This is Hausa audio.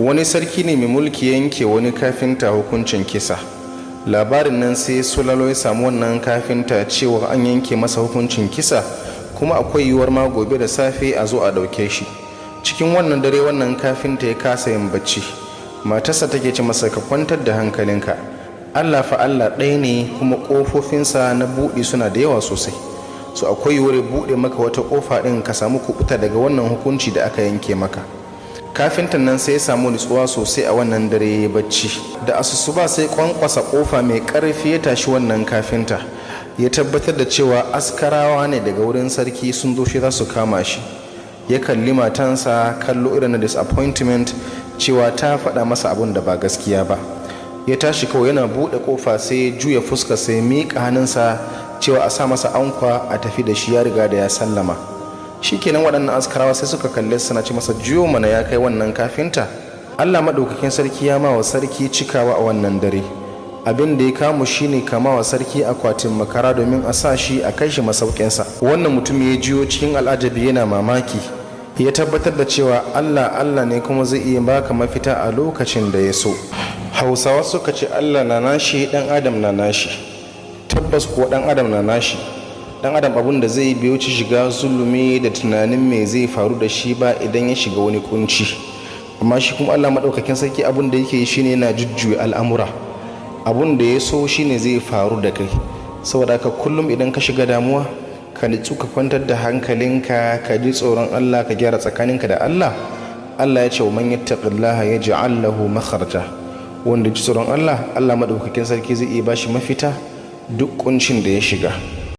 Wani sarki ne mai mulki yanke wani kafinta hukuncin kisa. Labarin nan sai sulalo ya samu wannan kafinta cewa an yanke masa hukuncin kisa, kuma akwai yiwuwar ma gobe da safe a zo a dauke shi. Cikin wannan dare wannan kafinta ya kasa yin bacci. Matarsa take ce masa, ka kwantar da hankalinka, Allah fa Allah ɗaya ne, kuma ƙofofinsa na buɗe suna da yawa sosai. So akwai yiwuwar buɗe maka wata ƙofa ɗin ka samu kuɓuta daga wannan hukunci da aka yanke maka. Kafintan nan sai ya samu nutsuwa sosai a wannan dare ya bacci. Da asusuba sai kwankwasa ƙofa mai ƙarfi ya tashi wannan kafinta. Ya tabbatar da cewa askarawa ne daga wurin sarki sun zo shi za su kama shi. Ya kalli matansa kallo irin na disappointment cewa ta faɗa masa abun da ba gaskiya ba. Ya tashi kawai yana buɗe ƙofa sai juya fuska sai miƙa hannunsa cewa a sa masa ankwa a tafi da shi, ya riga da ya sallama. Shikenan waɗannan askarawa sai suka kalle suna ce masa, juyo mana ya kai wannan kafinta, Allah maɗaukakin sarki ya mawa sarki cikawa a wannan dare. Abin da ya kamu shine kama wa sarki akwatin makara domin a sa shi a kai shi masaukinsa. Wannan mutum ya jiyo cikin al'ajabi yana mamaki, ya tabbatar da cewa Allah ne kuma zai iya baka mafita a lokacin da ya so. Hausawa suka ce Allah na nashi, dan adam na nashi. Tabbas kuwa dan adam na nashi. Dan adam abun da zai biyo ci shiga zulumi da tunanin me zai faru da shi ba idan ya shiga wani kunci. Amma shi kuma Allah madaukakin sarki abun da yake yi shine yana jujjuya al'amura. Abun da ya so shine zai faru da kai. Saboda haka kullum idan ka shiga damuwa, ka nitsu ka kwantar da hankalinka, ka ji tsoron Allah, ka gyara tsakaninka da Allah. Allah ya ce wa man yattaqillaha yaj'al lahu makhraja. Wanda ji tsoron Allah, Allah madaukakin sarki zai iya bashi mafita duk kuncin da ya shiga.